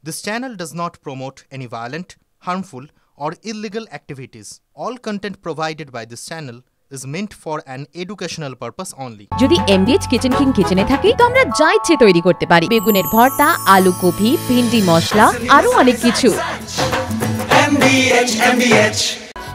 This channel does not promote any violent, harmful, or illegal activities. All content provided by this channel is meant for an educational purpose only. যদি MDH kitchen king কিচেনে থাকি তো আমরা যা ইচ্ছে তৈরি করতে পারি। বেগুনের ভর্তা, আলু কপি, ভিন্ডি মশলা, আরো অনেক কিছু।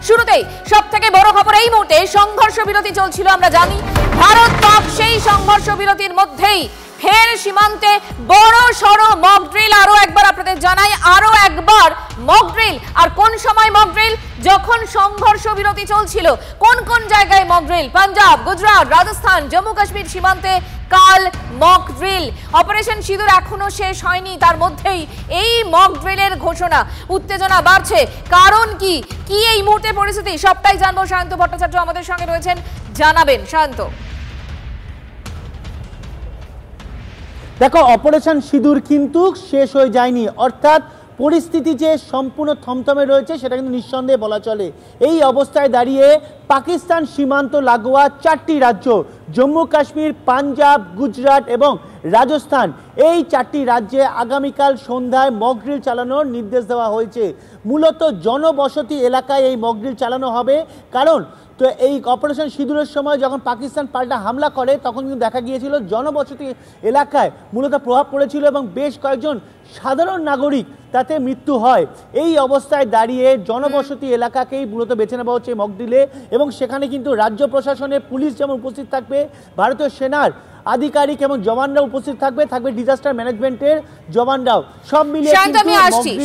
শুরুতেই সবথেকে বড় খবর, এই মুহূর্তে সংঘর্ষ বিরতি চলছিল। আমরা জানি ভারত পাক সেই সংঘর্ষ বিরতির মধ্যেই ফের সীমান্তে বড় সড় মক ড্রিল। আরো একবার আপনাদের জানাই, আরো একবার মক ড্রিল। আর কোন সময় মক ড্রিল? যখন সংঘর্ষ বিরতি চলছিল। কোন কোন জায়গায় মক ড্রিল? পাঞ্জাব, গুজরাট, রাজস্থান, জম্মু কাশ্মীর সীমান্তে কাল মক ড্রিল। অপারেশন সিঁদুর এখনো শেষ হয়নি, তার মধ্যেই এই মক ড্রিলের ঘোষণা। উত্তেজনা বাড়ছে, কারণ কি কি এই মুহূর্তে পরিস্থিতি সবটাই জানবো। শান্ত ভট্টাচার্য আমাদের সঙ্গে রয়েছেন, জানাবেন। শান্ত, দেখো, অপারেশন সিঁদুর কিন্তু শেষ হয়ে যায়নি, অর্থাৎ পরিস্থিতি যে সম্পূর্ণ থমথমে রয়েছে সেটা কিন্তু নিঃসন্দেহে বলা চলে। এই অবস্থায় দাঁড়িয়ে পাকিস্তান সীমান্ত লাগোয়া 4টি রাজ্য, জম্মু কাশ্মীর, পাঞ্জাব, গুজরাট এবং রাজস্থান, এই 4টি রাজ্যে আগামীকাল সন্ধ্যায় মক ড্রিল চালানোর নির্দেশ দেওয়া হয়েছে। মূলত জনবসতি এলাকায় এই মক ড্রিল চালানো হবে, কারণ তো এই অপারেশন সিঁদুরের সময় যখন পাকিস্তান পাল্টা হামলা করে তখন কিন্তু দেখা গিয়েছিল জনবসতি এলাকায় মূলত প্রভাব পড়েছিল এবং বেশ কয়েকজন সাধারণ নাগরিক তাতে মৃত্যু হয়। এই অবস্থায় দাঁড়িয়ে জনবসতি এলাকাকেই মূলত বেছে নেওয়া হচ্ছে মক ড্রিলে, এবং সেখানে কিন্তু রাজ্য প্রশাসনের পুলিশ যেমন উপস্থিত থাকবে, ভারতীয় সেনার আধিকারিক এবং জওয়ানরা উপস্থিত থাকবে, ডিজাস্টার ম্যানেজমেন্টের জওয়ানরাও, সব মিলিয়ে।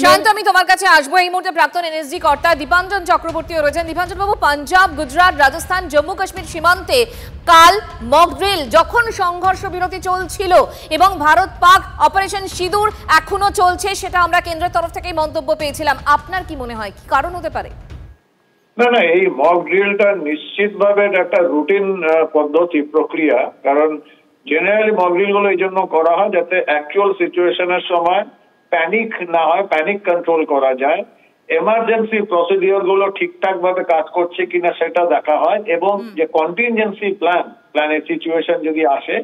শান্ত, আমি তোমার কাছে আসবো। এই মুহূর্তে প্রাক্তন এনএসজি কর্তা দীপাঞ্জন চক্রবর্তীও রয়েছেন। দীপাঞ্জন বাবু, পাঞ্জাব, গুজরাট, রাজস্থান, জম্মু কাশ্মীর সীমান্তে কাল মক ড্রিল, যখন সংঘর্ষ বিরতি চলছিল এবং ভারত পাক অপারেশন সিঁদুর এখনো চলছে, সেটা আমরা কেন্দ্রের তরফ থেকেই মন্তব্য পেয়েছিলাম। আপনার কি মনে হয় কি কারণ হতে পারে? না, এই মক ড্রিলটা নিশ্চিতভাবে একটা রুটিন পদ্ধতি, প্রক্রিয়া। কারণ জেনারেলি মক ড্রিল গুলো এই জন্য করা হয় যাতে অ্যাকচুয়াল সিচুয়েশনের সময় প্যানিক না হয়, প্যানিক কন্ট্রোল করা যায়, এমার্জেন্সি প্রসিডিওর গুলো ঠিকঠাক ভাবে কাজ করছে কিনা সেটা দেখা হয়, এবং যে কন্টিনজেন্সি প্ল্যানের সিচুয়েশন যদি আসে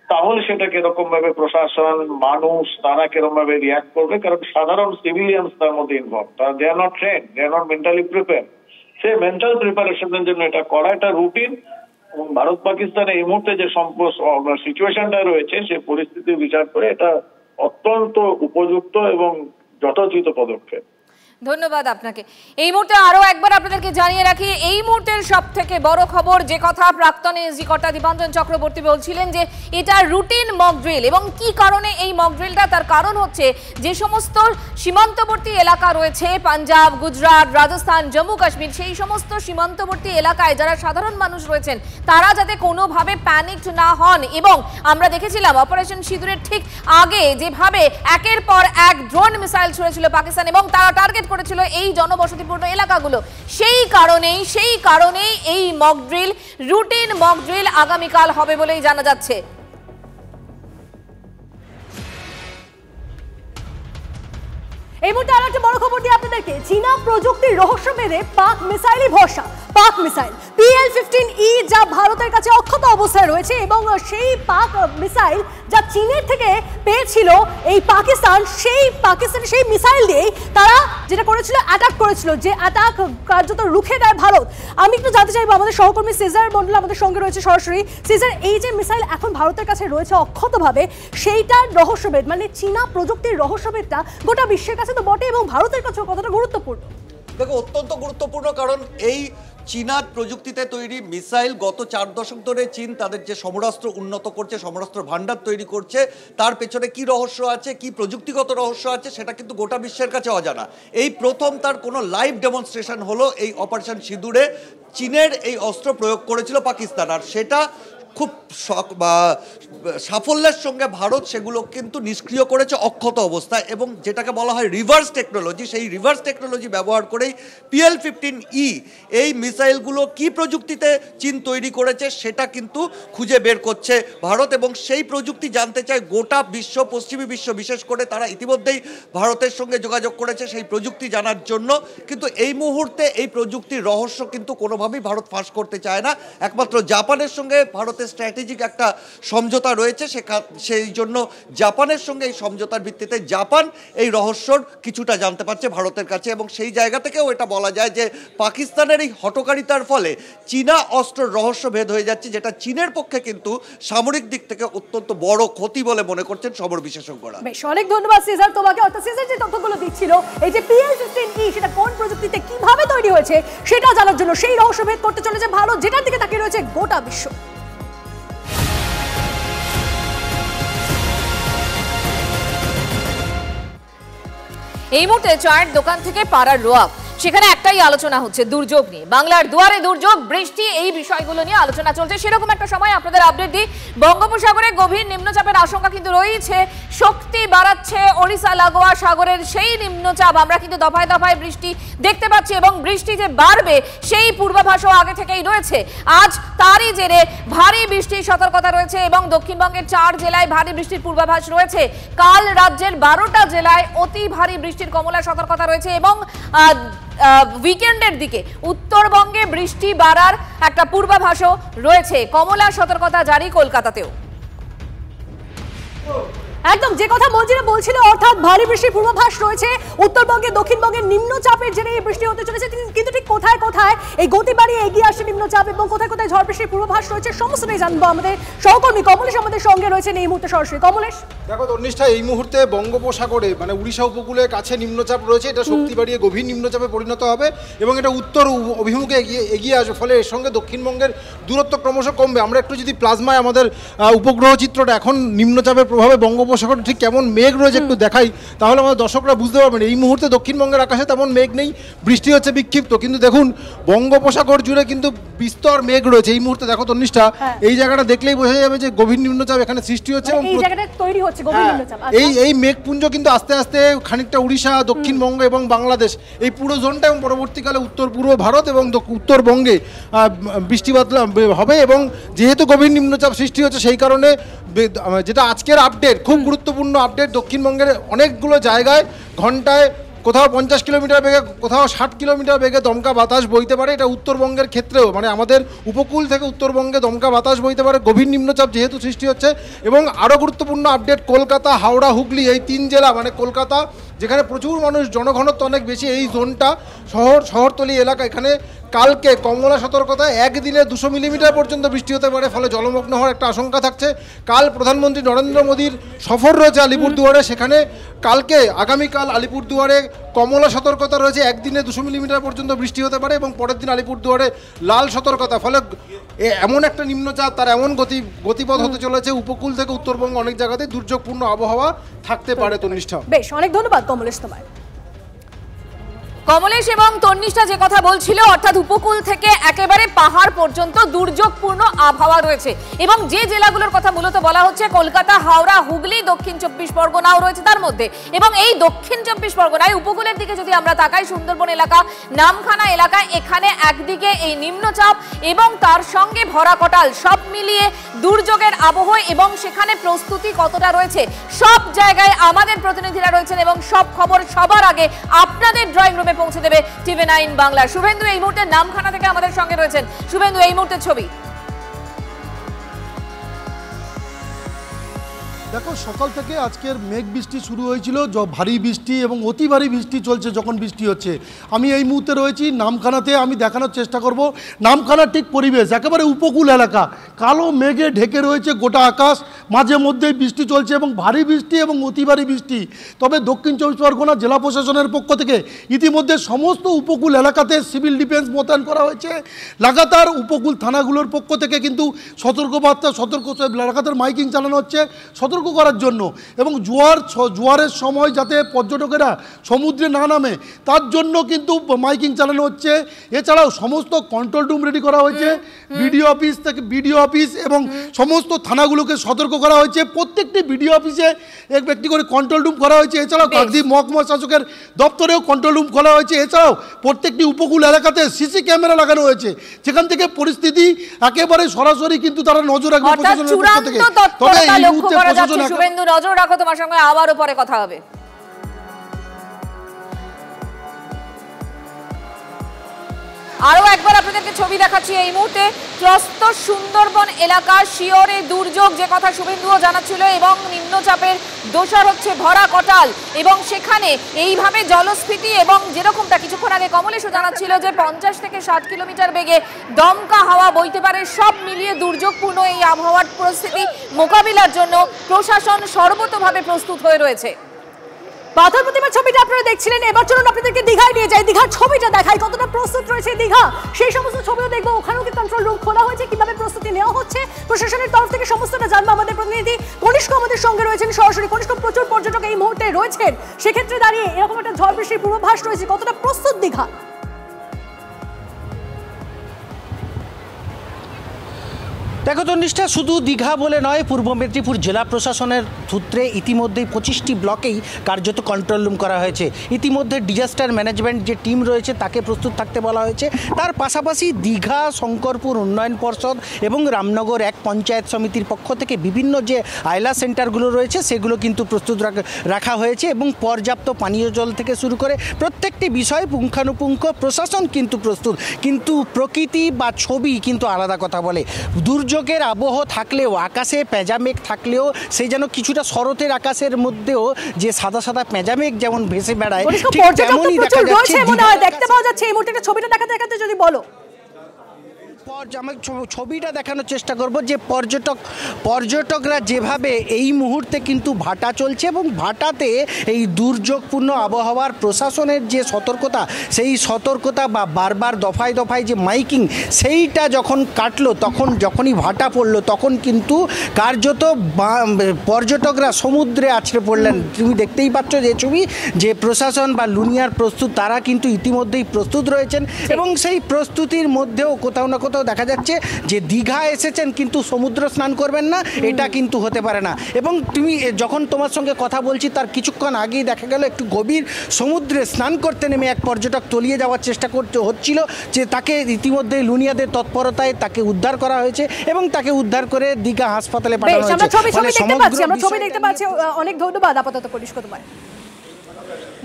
তাহলে সেটা কিরকম ভাবে প্রশাসন, মানুষ তারা কিরকম ভাবে রিয়াক্ট করবে। কারণ সাধারণ সিভিলিয়ানস তার মধ্যে ইনভলভ, তারা they are not trained, they are not mentally prepare. সে মেন্টাল প্রিপারেশনের জন্য এটা করা, এটা রুটিন। এবং ভারত পাকিস্তানে এই মুহূর্তে যে সিচুয়েশনটা রয়েছে সে পরিস্থিতি বিচার করে এটা অত্যন্ত উপযুক্ত এবং যথোচিত পদক্ষেপ। ধন্যবাদ আপনাকে। এই মুহূর্তে আরো একবার আপনাদেরকে জানিয়ে রাখি, এই মুহূর্তের সব থেকে বড় খবর, যে কথা প্রাক্তন এসজি কর্তা দীপাঞ্জন চক্রবর্তী বলছিলেন যে এটা রুটিন মক ড্রিল। এবং কি কারণে এই মক ড্রিলটা? তার কারণ হচ্ছে যে সমস্ত সীমান্তবর্তী এলাকা রয়েছে, পাঞ্জাব, গুজরাট, রাজস্থান, জম্মু কাশ্মীর, সেই সমস্ত সীমান্তবর্তী এলাকায় যারা সাধারণ মানুষ রয়েছেন তারা যাতে কোনোভাবে প্যানিকড না হন। এবং আমরা দেখেছিলাম অপারেশন সিঁদুরের ঠিক আগে যেভাবে একের পর এক ড্রোন মিসাইল ছুড়েছিল পাকিস্তান এবং তারা টার্গেট করেছিল এই জনবসতিপূর্ণ এলাকাগুলো। সেই কারণেই এই mock drill, routine mock drill আগামীকাল হবে বলেই জানা যাচ্ছে। এই মুহূর্তে আরো একটা বড় খবর দিয়ে আপনাদেরকে, চীনা প্রযুক্তির রহস্য বেড়ে পাক মিসাইলই ভরসা। পাক মিসাইল PL-15E যা ভারতের কাছে অক্ষত অবস্থায় রয়েছে, এবং সেই পাক মিসাইল যা চীনের থেকে পেয়েছিল এই পাকিস্তান, সেই মিসাইল দিয়েই তারা যেটা করেছিল, অ্যাটাক করেছিল, যে অ্যাটাক কার্যত রুখে দেয় ভারত। আমি একটু জানতে চাইবো, আমাদের সহকর্মী সিজার মন্ডল আমাদের সঙ্গে রয়েছে সরাসরি। সিজার, এই যে মিসাইল এখন ভারতের কাছে রয়েছে অক্ষতভাবে, সেইটার রহস্যভেদ, মানে চীনা প্রযুক্তির রহস্যভেদটা গোটা বিশ্বের কাছে তো বটে, এবং ভারতের কাছেও কতটা গুরুত্বপূর্ণ? দেখো, অত্যন্ত গুরুত্বপূর্ণ, কারণ এই চীনার প্রযুক্তিতে তৈরি মিসাইল গত 4 দশক ধরে চীন তাদের যে সমরাস্ত্র উন্নত করছে, সমরাস্ত্র ভান্ডার তৈরি করছে, তার পেছনে কি রহস্য আছে, কি প্রযুক্তিগত রহস্য আছে, সেটা কিন্তু গোটা বিশ্বের কাছে অজানা। এই প্রথম তার কোনো লাইভ ডেমনস্ট্রেশন হলো এই অপারেশন সিঁদুরে। চীনের এই অস্ত্র প্রয়োগ করেছিল পাকিস্তান, আর সেটা খুব সাফল্যের সঙ্গে ভারত সেগুলো কিন্তু নিষ্ক্রিয় করেছে অক্ষত অবস্থায়, এবং যেটাকে বলা হয় রিভার্স টেকনোলজি, সেই রিভার্স টেকনোলজি ব্যবহার করেই PL-15E এই মিসাইলগুলো কি প্রযুক্তিতে চীন তৈরি করেছে সেটা কিন্তু খুঁজে বের করছে ভারত, এবং সেই প্রযুক্তি জানতে চায় গোটা বিশ্ব, পশ্চিমী বিশ্ব বিশেষ করে। তারা ইতিমধ্যেই ভারতের সঙ্গে যোগাযোগ করেছে সেই প্রযুক্তি জানার জন্য, কিন্তু এই মুহূর্তে এই প্রযুক্তির রহস্য কিন্তু কোনোভাবেই ভারত ফাঁস করতে চায় না। একমাত্র জাপানের সঙ্গে ভারতের সাথে স্ট্র্যাটেজিক একটা সমঝোতা রয়েছে, সেই জন্য জাপানের সঙ্গে এই সমঝোতার ভিত্তিতে জাপান এই রহস্যর কিছুটা জানতে পারছে ভারতের কাছে, এবং সেই জায়গা থেকেও এটা বলা যায় যে পাকিস্তানের এই হঠকারিতার ফলে চীনা অস্ত্রের রহস্য ভেদ হয়ে যাচ্ছে, যেটা চীনের পক্ষে কিন্তু সামরিক দিক থেকে অত্যন্ত বড় ক্ষতি বলে মনে করছেন সমর বিশেষজ্ঞরা। বেশ, অনেক ধন্যবাদ সিজার তোমাকে। অর্থাৎ সিজার যে তথ্যগুলো দিচ্ছিল এই যে PL-15E সেটা কোন প্রযুক্তিতে কিভাবে তৈরি হয়েছে সেটা জানার জন্য সেই রহস্য ভেদ করতে চলেছে ভারত, যেটার দিকে তাকিয়ে রয়েছে গোটা বিশ্ব। এই মুহূর্তে চায়ের দোকান থেকে পাড়ার রোয়াব, সেখানে একটাই আলোচনা হচ্ছে দুর্যোগ নিয়ে। বাংলার দুয়ারে দুর্যোগ, বৃষ্টি, এই বিষয়গুলো নিয়ে আলোচনা চলছে। সেরকম একটা সময় আপনাদের আপডেট দিই। বঙ্গোপসাগরে গভীর নিম্নচাপের আশঙ্কা কিন্তু রয়েছে, শক্তি বাড়াচ্ছে ওড়িশা লাগোয়া সাগরের সেই নিম্নচাপ। আমরা কিন্তু দফায় দফায় বৃষ্টি দেখতে পাচ্ছি এবং বৃষ্টি যে বাড়বে সেই পূর্বাভাসও আগে থেকেই রয়েছে। আজ তারই জেরে ভারী বৃষ্টির সতর্কতা রয়েছে এবং দক্ষিণবঙ্গের 4 জেলায় ভারী বৃষ্টির পূর্বাভাস রয়েছে। কাল রাজ্যের 12টা জেলায় অতি ভারী বৃষ্টির কমলা সতর্কতা রয়েছে এবং উইকেন্ডের দিকে উত্তরবঙ্গে বৃষ্টি বাড়ার একটা পূর্বাভাসও রয়েছে। কমলা সতর্কতা জারি কলকাতাতেও। একদম যে কথা মঞ্জিরা বলছিল, অর্থাৎ ভারী বৃষ্টির পূর্বাভাস রয়েছে উত্তরবঙ্গে, দক্ষিণবঙ্গের নিম্নচাপের জেরে এই বৃষ্টি হতে চলেছে, কিন্তু ঠিক কোথায় কোথায় এই গতি বাড়িয়ে এগিয়ে আসছে নিম্নচাপ এবং কোথায় কোথায় ঝড় বৃষ্টির পূর্বাভাস রয়েছে সমস্তটাই জানবো। আমাদের সহকর্মী কমলেশ আমাদের সঙ্গে রয়েছেন এই মুহূর্তে সরাসরি। কমলেশ, দেখো তন্নিষ্ঠা, এই মুহূর্তে বঙ্গোপসাগরে মানে উড়িষ্যা উপকূলের কাছে নিম্নচাপ রয়েছে, এটা শক্তি বাড়িয়ে গভীর নিম্নচাপে পরিণত হবে এবং এটা উত্তর অভিমুখে এগিয়ে আসবে, ফলে এর সঙ্গে দক্ষিণবঙ্গের দূরত্ব ক্রমশ কমবে। আমরা একটু যদি প্লাজমায় আমাদের উপগ্রহ চিত্রটা এখন নিম্নচাপের প্রভাবে বঙ্গোপসাগরে ঠিক কেমন মেঘ রয়েছে একটু দেখাই, তাহলে আমাদের দর্শকরা বুঝতে পারবেন। এই মুহূর্তে দক্ষিণবঙ্গের আকাশে তেমন মেঘ নেই, বৃষ্টি হচ্ছে বিক্ষিপ্ত, কিন্তু দেখুন বঙ্গোপসাগর জুড়ে কিন্তু বিস্তর মেঘ রয়েছে। এই মুহূর্তে দেখো তন্নিষ্ঠা, এই জায়গাটা দেখলেই বোঝা যাবে যে গভীর নিম্নচাপ এখানে সৃষ্টি হচ্ছে এবং এই জায়গাটা তৈরি হচ্ছে গভীর নিম্নচাপ। এই মেঘপুঞ্জ কিন্তু আস্তে আস্তে খানিকটা উড়িষ্যা, দক্ষিণবঙ্গ এবং বাংলাদেশ এই পুরো জোনটা এবং পরবর্তীকালে উত্তর পূর্ব ভারত এবং উত্তরবঙ্গে বৃষ্টিপাত হবে এবং যেহেতু গভীর নিম্নচাপ সৃষ্টি হচ্ছে সেই কারণে যেটা আজকের আপডেট, খুব গুরুত্বপূর্ণ আপডেট, দক্ষিণবঙ্গের অনেকগুলো জায়গায় ঘন্টায় কোথাও 50 কিলোমিটার বেগে, কোথাও 60 কিলোমিটার বেগে দমকা বাতাস বইতে পারে। এটা উত্তরবঙ্গের ক্ষেত্রেও, মানে আমাদের উপকূল থেকে উত্তরবঙ্গে দমকা বাতাস বইতে পারে গভীর নিম্নচাপ যেহেতু সৃষ্টি হচ্ছে। এবং আরও গুরুত্বপূর্ণ আপডেট, কলকাতা, হাওড়া, হুগলি এই 3 জেলা, মানে কলকাতা যেখানে প্রচুর মানুষ, জনঘনত্ব অনেক বেশি, এই জোনটা শহরতলি এলাকা, এখানে কালকে কমলা সতর্কতায় একদিনে 200 মিলিমিটার পর্যন্ত বৃষ্টি হতে পারে, ফলে জলমগ্ন হওয়ার একটা আশঙ্কা থাকছে। কাল প্রধানমন্ত্রী নরেন্দ্র মোদীর সফর রয়েছে আলিপুরদুয়ারে, সেখানে কালকে আগামীকাল আলিপুরদুয়ারে কমলা সতর্কতা রয়েছে, একদিনে 200 মিলিমিটার পর্যন্ত বৃষ্টি হতে পারে এবং পরের দিন আলিপুরদুয়ারে লাল সতর্কতা। ফলে এমন একটা নিম্নচাপ, তার এমন গতিপথ হতে চলেছে, উপকূল থেকে উত্তরবঙ্গ অনেক জায়গাতে দুর্যোগপূর্ণ আবহাওয়া থাকতে পারে। তন্নিষ্ঠা, বেশ, অনেক ধন্যবাদ কমলেশ তোমায়। কমলেশ এবং তন্নিষ্ঠা যে কথা বলছিল, অর্থাৎ উপকূল থেকে একেবারে পাহাড় পর্যন্ত দুর্যোগপূর্ণ আবহাওয়া রয়েছে এবং যে জেলাগুলোর কথা মূলত বলা হচ্ছে কলকাতা, হাওড়া, হুগলি, দক্ষিণ 24 পরগনাও রয়েছে তার মধ্যে। এবং এই দক্ষিণ 24 পরগনায় উপকূলের দিকে যদি আমরা তাকাই, সুন্দরবন এলাকা, নামখানা এলাকায়, এখানে একদিকে এই নিম্নচাপ এবং তার সঙ্গে ভরা কটাল, সব মিলিয়ে দুর্যোগের আবহ এবং সেখানে প্রস্তুতি কতটা রয়েছে সব জায়গায় আমাদের প্রতিনিধিরা রয়েছেন এবং সব খবর সবার আগে আপনাদের ড্রয়িং রুমে পৌঁছে দেবে TV9 বাংলা। শুভেন্দু এই মুহূর্তে নামখানা থেকে আমাদের সঙ্গে রয়েছেন। শুভেন্দু, এই মুহূর্তে ছবি। দেখো, সকাল থেকে আজকের মেঘ বৃষ্টি শুরু হয়েছিল, ভারী বৃষ্টি এবং অতি ভারী বৃষ্টি চলছে। যখন বৃষ্টি হচ্ছে, আমি এই মুহূর্তে রয়েছি নামখানাতে। আমি দেখানোর চেষ্টা করব নামখানার ঠিক পরিবেশ, একেবারে উপকূল এলাকা, কালো মেঘে ঢেকে রয়েছে গোটা আকাশ, মাঝে মধ্যেই বৃষ্টি চলছে এবং ভারী বৃষ্টি এবং অতি ভারী বৃষ্টি। তবে দক্ষিণ 24 পরগনা জেলা প্রশাসনের পক্ষ থেকে ইতিমধ্যে সমস্ত উপকূল এলাকাতে সিভিল ডিফেন্স মোতায়েন করা হয়েছে। লাগাতার উপকূল থানাগুলোর পক্ষ থেকে কিন্তু সতর্কবার্তা, লাগাতার মাইকিং চালানো হচ্ছে সতর্ক করার জন্য এবং জোয়ারের সময় যাতে পর্যটকেরা সমুদ্রে না নামে তার জন্য কিন্তু মাইকিং চালানো হচ্ছে। এছাড়াও সমস্ত কন্ট্রোল রুম রেডি করা হয়েছে, বিডিও অফিস এবং সমস্ত থানাগুলোকে সতর্ক করা হয়েছে। প্রত্যেকটি বিডিও অফিসে একটি করে কন্ট্রোল রুম করা হয়েছে। এছাড়াও কাকদ্বীপ মহকুমা শাসকের দপ্তরেও কন্ট্রোল রুম খোলা হয়েছে। এছাড়াও প্রত্যেকটি উপকূল এলাকাতে সিসি ক্যামেরা লাগানো হয়েছে, যেখান থেকে পরিস্থিতি একেবারে সরাসরি কিন্তু তারা নজর রাখবে প্রশাসনের পক্ষ থেকে। তবে এই মুহূর্তে প্রশাসন শুভেন্দু, নজর রাখো, তোমার সঙ্গে আবারও পরে কথা হবে। আরো একবার আপনাদেরকে ছবি দেখাচ্ছি এই মুহূর্তে ত্রস্ত সুন্দরবন এলাকা, শিয়রে দুর্যোগ যে কথা শুভেন্দুও জানাচ্ছিল, এবং নিম্নচাপের দোষর হচ্ছে ভরা কটাল, এবং সেখানে এইভাবে জলস্ফীতি এবং যেরকমটা কিছুক্ষণ আগে কমলেশও জানাচ্ছিল যে 50 থেকে 60 কিলোমিটার বেগে দমকা হাওয়া বইতে পারে। সব মিলিয়ে দুর্যোগপূর্ণ এই আবহাওয়ার পরিস্থিতি মোকাবিলার জন্য প্রশাসন সর্বতোভাবে প্রস্তুত হয়ে রয়েছে। পাথর প্রতিমার ছবিটা আপনারা দেখছিলেন, এবার চলুন আপনাদেরকে দীঘায় নিয়ে যাই, দীঘার ছবিটা দেখাই কতটা প্রস্তুত রয়েছে দীঘা, সেই সমস্ত ছবিও দেখবো। ওখানেও কি কন্ট্রোল রুম খোলা হয়েছে, কিভাবে প্রস্তুতি নেওয়া হচ্ছে প্রশাসনের তরফ থেকে সমস্তটা জানবো। আমাদের প্রতিনিধি কনিষ্ক আমাদের সঙ্গে রয়েছেন সরাসরি। কনিষ্ক, প্রচুর পর্যটক এই মুহূর্তে রয়েছেন, সেক্ষেত্রে দাঁড়িয়ে এরকম একটা ঝড় বৃষ্টির পূর্বাভাস রয়েছে, কতটা প্রস্তুত দীঘা? দেখো তন্নিষ্ঠা, শুধু দীঘা বলে নয়, পূর্ব মেদিনীপুর জেলা প্রশাসনের সূত্রে ইতিমধ্যেই 25টি ব্লকেই কার্যত কন্ট্রোল রুম করা হয়েছে। ইতিমধ্যে ডিজাস্টার ম্যানেজমেন্ট যে টিম রয়েছে তাকে প্রস্তুত থাকতে বলা হয়েছে। তার পাশাপাশি দীঘা, শঙ্করপুর উন্নয়ন পর্ষদ এবং রামনগর এক পঞ্চায়েত সমিতির পক্ষ থেকে বিভিন্ন যে আয়লা সেন্টারগুলো রয়েছে সেগুলো কিন্তু প্রস্তুত রাখা হয়েছে, এবং পর্যাপ্ত পানীয় জল থেকে শুরু করে প্রত্যেকটি বিষয় পুঙ্খানুপুঙ্খ প্রশাসন কিন্তু প্রস্তুত। কিন্তু প্রকৃতি বা ছবি কিন্তু আলাদা কথা বলে। দুর্যোগের আবহ থাকলেও, আকাশে পেঁজামেঘ থাকলেও, সেই যেন কিছুটা শরতের আকাশের মধ্যেও যে সাদা সাদা পেঁজামেঘ যেমন ভেসে বেড়ায়, ঠিক তেমনই দেখা যাচ্ছে। দেখতে পাওয়া যাচ্ছে এই মুহূর্তে ছবিটা দেখাতে যদি বলো। আমি ছবিটা দেখানোর চেষ্টা করব যে পর্যটকরা যেভাবে এই মুহূর্তে কিন্তু ভাটা চলছে, এবং ভাটাতে এই দুর্যোগপূর্ণ আবহাওয়ার প্রশাসনের যে সতর্কতা, সেই সতর্কতা বা বারবার দফায় দফায় যে মাইকিং, সেইটা যখন কাটলো, যখনই ভাটা পড়লো, তখন কিন্তু কার্যত পর্যটকরা সমুদ্রে আছড়ে পড়লেন। তুমি দেখতেই পাচ্ছ যে ছবি, যে প্রশাসন বা লুনিয়ার প্রস্তুত, তারা কিন্তু ইতিমধ্যেই প্রস্তুত রয়েছেন, এবং সেই প্রস্তুতির মধ্যেও কোথাও না কোথাও দেখা যাচ্ছে যে দীঘা এসেছেন কিন্তু সমুদ্র স্নান করবেন না, এটা কিন্তু হতে পারে না। এবং তুমি যখন তোমার সঙ্গে কথা বলছি তার কিছুক্ষণ আগেই দেখা গেল একটু গভীর সমুদ্রে স্নান করতে নেমে এক পর্যটক তলিয়ে যাওয়ার চেষ্টা হচ্ছিল, যে তাকে ইতিমধ্যে লুনিয়াদের তৎপরতায় তাকে উদ্ধার করা হয়েছে, এবং তাকে উদ্ধার করে দীঘা হাসপাতালে পাঠানো হয়েছে। আমরা ছবি দেখতে পাচ্ছি। অনেক ধন্যবাদ আপাতত কনিষ্ক তোমায়।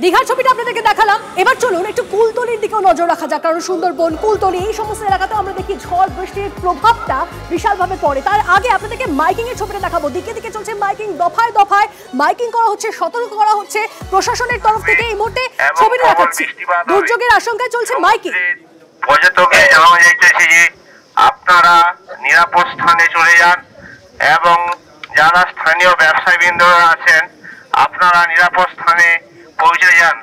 দীঘার ছবিটা আপনাদেরকে দেখালাম, এবার চলুন একটু কুলতলির দিকেও নজর রাখা যাক, কারণ সুন্দরবন, কুলতলি এই সমস্ত এলাকাতেও আমরা দেখি ঝড় বৃষ্টির প্রভাবটা বিশালভাবে পড়ে। তার আগে আপনাদেরকে মাইকিং এর ছবিটা দেখাবো। দিকে দিকে চলছে মাইকিং, দফায় দফায় মাইকিং করা হচ্ছে, সতর্ক করা হচ্ছে প্রশাসনের তরফ থেকে। এই মুহূর্তে ছবিটা দেখাচ্ছি, দুর্যোগের আশঙ্কায় চলছে মাইকিং। পর্যটকদের জানানো যাইতেছে যে আপনারা নিরাপদ স্থানে চলে যান, এবং যারা স্থানীয় ব্যবসায়ীবৃন্দরা আছেন আপনারা নিরাপদ স্থানে পৌঁছে যান।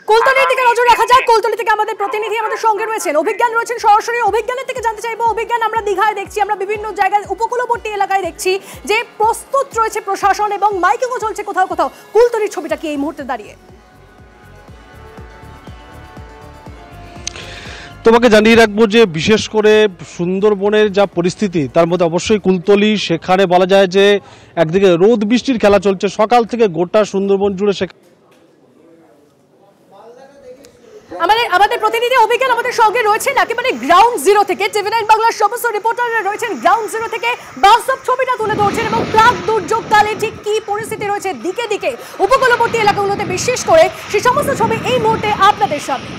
কুলতলির দিকে নজর রাখা যাক। কুলতলি থেকে আমাদের প্রতিনিধি আমাদের সঙ্গে রয়েছেন, অভিজ্ঞান রয়েছেন সরাসরি। অভিজ্ঞানের থেকে জানতে চাইবো, অভিজ্ঞান, আমরা দীঘায় দেখছি, আমরা বিভিন্ন জায়গায় উপকূলবর্তী এলাকায় দেখছি যে প্রস্তুত রয়েছে প্রশাসন এবং মাইকিংও চলছে কোথাও কোথাও। কুলতলির ছবিটা কি এই মুহূর্তে দাঁড়িয়ে? তোমাকে জানিয়ে রাখবো যে বিশেষ করে সুন্দরবনের যা পরিস্থিতি, তার মধ্যে অবশ্যই কুলতলি, সেখানে বলা যায় যে একদিকে রোদ বৃষ্টির খেলা চলছে সকাল থেকে গোটা সুন্দরবন জুড়ে। আমাদের প্রতিনিধি অভিজ্ঞান আমাদের সঙ্গে রয়েছেন একেবারে গ্রাউন্ড জিরো থেকে। টিভি9 বাংলার সমস্ত রিপোর্টাররা রয়েছেন গ্রাউন্ড জিরো থেকে, বাস্তব ছবিটা তুলে ধরছেন, এবং প্রাক দুর্যোগকালে ঠিক কি পরিস্থিতি রয়েছে দিকে দিকে উপকূলবর্তী এলাকাগুলোতে, বিশেষ করে সেই সমস্ত ছবি এই মুহূর্তে আপনাদের সামনে।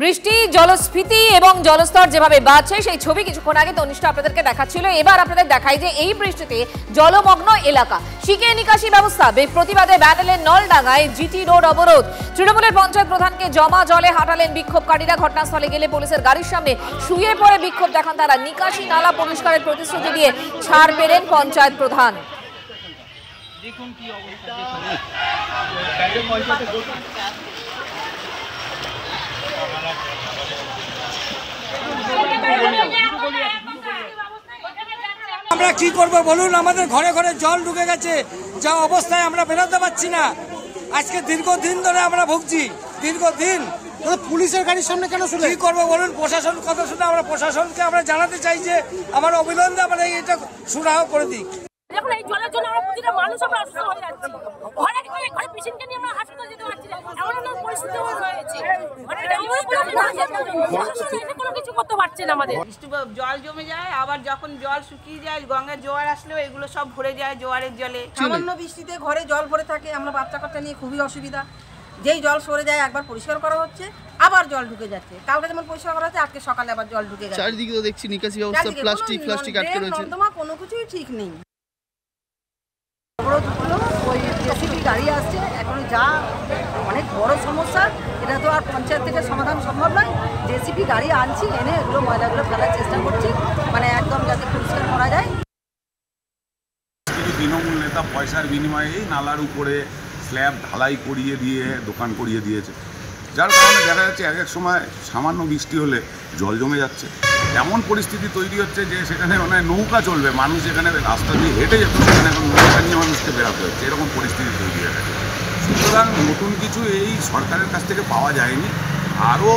বৃষ্টি, জলস্ফীতি এবং জলস্তর যেভাবে বাড়ছে সেই ছবি কিছুক্ষণ আগে তনিষ্ঠ আপনাদেরকে দেখাচ্ছিল। এবার আপনাদের দেখাই যে এই বৃষ্টিতে জলমগ্ন এলাকা, শিকে নিকাশি ব্যবস্থা প্রতিবাদে ব্যাটেলের নলডাঙ্গায় জিটি রোড অবরোধ। তৃণমূলের পঞ্চায়েত প্রধানকে জমা জলে হাঁটালেন বিক্ষোভকারীরা। ঘটনাস্থলে গেলে পুলিশের গাড়ির সামনে শুয়ে পড়ে বিক্ষোভ দেখান তারা। নিকাশি নালা পরিষ্কারের প্রতিশ্রুতি দিয়ে ছাড় পেলেন পঞ্চায়েত প্রধান। দেখুন কি অবস্থা। আমরা কি করব বলুন, আমাদের ঘরে ঘরে জল ঢুকে গেছে, যা অবস্থায় আমরা বেরোতে পারছি না। আজকে দীর্ঘদিন ধরে আমরা ভুগছি, দীর্ঘদিন। পুলিশের গাড়ির সামনে কেন শুনে কি করবো বলুন, প্রশাসন কথা শুনে আমরা প্রশাসনকে আমরা জানাতে চাই যে আমার অবিলম্বে আমরা এটা সুরাহ করে দিক। দেখুন এই জলের জন্য আমরা প্রতিটা মানুষ আমরা অসুস্থ হয়ে যাচ্ছি, ঘরে ঘরে পেশেন্টকে নিয়ে আমরা হাসপাতালে যেতে পারছি না, এমন একটা পরিস্থিতি হয়েছে। কোনো কিছু করতে পারছে পারছেন আমাদের। জল জমে যায়, আবার যখন জল শুকিয়ে যায়, গঙ্গার জোয়ার আসলেও এগুলো সব ভরে যায় জোয়ারের জলে। সামান্য বৃষ্টিতে ঘরে জল ভরে থাকে, আমরা বাচ্চা কাচ্চা নিয়ে খুবই অসুবিধা। যেই জল সরে যায় একবার পরিষ্কার করা হচ্ছে, আবার জল ঢুকে যাচ্ছে। কালকে যেমন পরিষ্কার করা হচ্ছে, আজকে সকালে আবার জল ঢুকে যাচ্ছে। চারিদিকে তো দেখছি নিকাশি ব্যবস্থা, প্লাস্টিক আটকে রয়েছে, নর্দমা কোনো কিছুই ঠিক নেই। ওই জেসিবি গাড়ি আসছে, এখন যা অনেক বড় সমস্যা, এটা তো আর পঞ্চায়েত থেকে সমাধান সম্ভব নয়। জেসিবি গাড়ি আনছি, এনে এগুলো ময়লাগুলো ফেলার চেষ্টা করছি, মানে একদম যাতে পরিষ্কার করা যায়। তৃণমূল নেতা পয়সার বিনিময়ে এই নালার উপরে স্ল্যাব ঢালাই করিয়ে দিয়ে দোকান করিয়ে দিয়েছে, যার কারণে দেখা যাচ্ছে এক এক সময় সামান্য বৃষ্টি হলে জল জমে যাচ্ছে। এমন পরিস্থিতি তৈরি হচ্ছে যে সেখানে মানে নৌকা চলবে, মানুষ যেখানে রাস্তা দিয়ে হেঁটে যেত সেখানে এখন নৌকা নিয়ে মানুষকে বেরোতে হচ্ছে, এরকম পরিস্থিতি তৈরি হয়ে গেছে। সুতরাং নতুন কিছু এই সরকারের কাছ থেকে পাওয়া যায়নি, আরও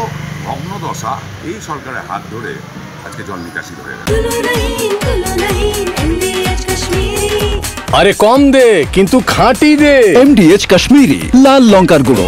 ভগ্নদশা এই সরকারের হাত ধরে আজকে জল নিকাশিত হয়ে গেছে। আরে কম দে কিন্তু খাঁটি দে, MDH কাশ্মীরি লাল লঙ্কার গুঁড়ো।